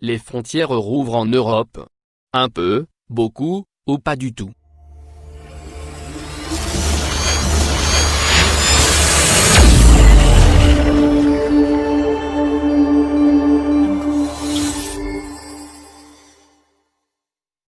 les frontières rouvrent en Europe. Un peu, beaucoup, ou pas du tout.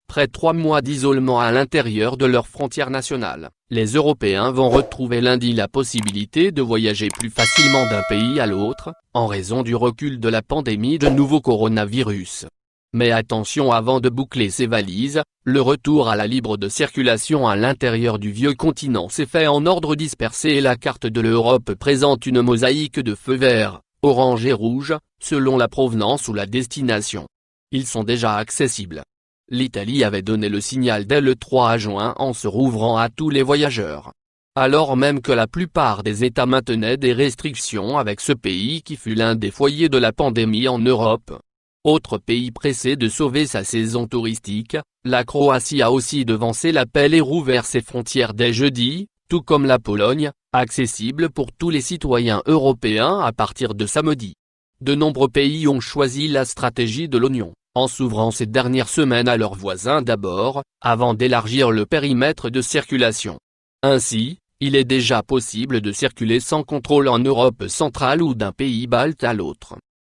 Après 3 mois d'isolement à l'intérieur de leurs frontières nationales, les Européens vont retrouver lundi la possibilité de voyager plus facilement d'un pays à l'autre, en raison du recul de la pandémie de nouveau coronavirus. Mais attention, avant de boucler ses valises, le retour à la libre de circulation à l'intérieur du vieux continent s'est fait en ordre dispersé et la carte de l'Europe présente une mosaïque de feux verts, orange et rouge, selon la provenance ou la destination. Ils sont déjà accessibles. L'Italie avait donné le signal dès le 3 juin en se rouvrant à tous les voyageurs. Alors même que la plupart des États maintenaient des restrictions avec ce pays qui fut l'un des foyers de la pandémie en Europe. Autre pays pressé de sauver sa saison touristique, la Croatie a aussi devancé l'appel et rouvert ses frontières dès jeudi, tout comme la Pologne, accessible pour tous les citoyens européens à partir de samedi. De nombreux pays ont choisi la stratégie de l'oignon, en s'ouvrant ces dernières semaines à leurs voisins d'abord, avant d'élargir le périmètre de circulation. Ainsi, il est déjà possible de circuler sans contrôle en Europe centrale ou d'un pays balte à l'autre.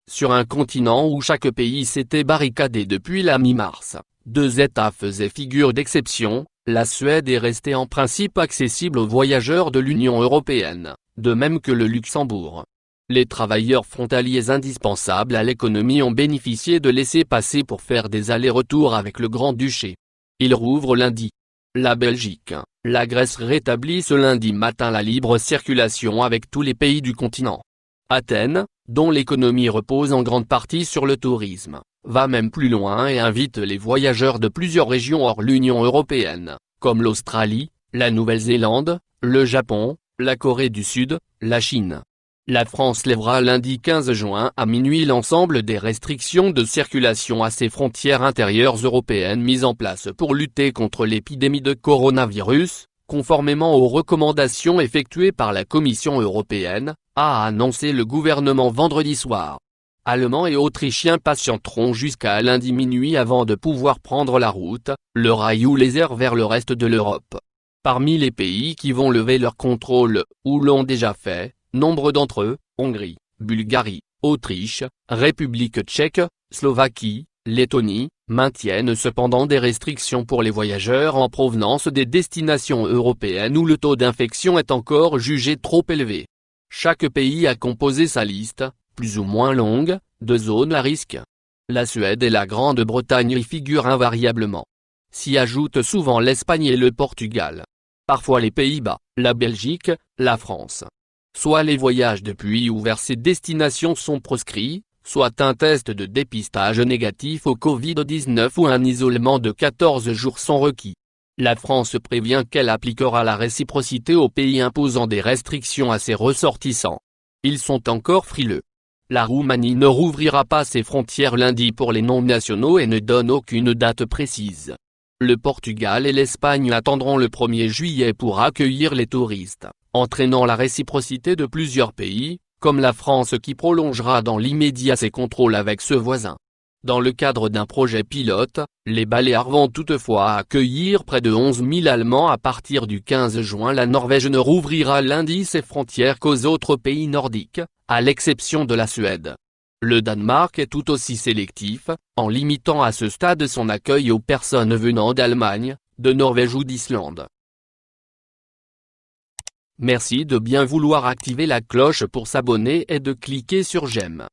Sur un continent où chaque pays s'était barricadé depuis la mi-mars, 2 États faisaient figure d'exception, la Suède est restée en principe accessible aux voyageurs de l'Union européenne, de même que le Luxembourg. Les travailleurs frontaliers indispensables à l'économie ont bénéficié de laissez-passer pour faire des allers-retours avec le Grand-Duché. Ils rouvrent lundi. La Belgique, la Grèce rétablit ce lundi matin la libre circulation avec tous les pays du continent. Athènes, dont l'économie repose en grande partie sur le tourisme, va même plus loin et invite les voyageurs de plusieurs régions hors l'Union européenne, comme l'Australie, la Nouvelle-Zélande, le Japon, la Corée du Sud, la Chine. La France lèvera lundi 15 juin à minuit l'ensemble des restrictions de circulation à ses frontières intérieures européennes mises en place pour lutter contre l'épidémie de coronavirus, conformément aux recommandations effectuées par la Commission européenne, a annoncé le gouvernement vendredi soir. Allemands et Autrichiens patienteront jusqu'à lundi minuit avant de pouvoir prendre la route, le rail ou les airs vers le reste de l'Europe. Parmi les pays qui vont lever leur contrôle, ou l'ont déjà fait, nombre d'entre eux, Hongrie, Bulgarie, Autriche, République tchèque, Slovaquie, Lettonie, maintiennent cependant des restrictions pour les voyageurs en provenance des destinations européennes où le taux d'infection est encore jugé trop élevé. Chaque pays a composé sa liste, plus ou moins longue, de zones à risque. La Suède et la Grande-Bretagne y figurent invariablement. S'y ajoutent souvent l'Espagne et le Portugal. Parfois les Pays-Bas, la Belgique, la France. Soit les voyages depuis ou vers ces destinations sont proscrits, soit un test de dépistage négatif au Covid-19 ou un isolement de 14 jours sont requis. La France prévient qu'elle appliquera la réciprocité aux pays imposant des restrictions à ses ressortissants. Ils sont encore frileux. La Roumanie ne rouvrira pas ses frontières lundi pour les non-nationaux et ne donne aucune date précise. Le Portugal et l'Espagne attendront le 1er juillet pour accueillir les touristes, entraînant la réciprocité de plusieurs pays, comme la France qui prolongera dans l'immédiat ses contrôles avec ce voisin. Dans le cadre d'un projet pilote, les Baléares vont toutefois accueillir près de 11 000 Allemands à partir du 15 juin. La Norvège ne rouvrira lundi ses frontières qu'aux autres pays nordiques, à l'exception de la Suède. Le Danemark est tout aussi sélectif, en limitant à ce stade son accueil aux personnes venant d'Allemagne, de Norvège ou d'Islande. Merci de bien vouloir activer la cloche pour s'abonner et de cliquer sur j'aime.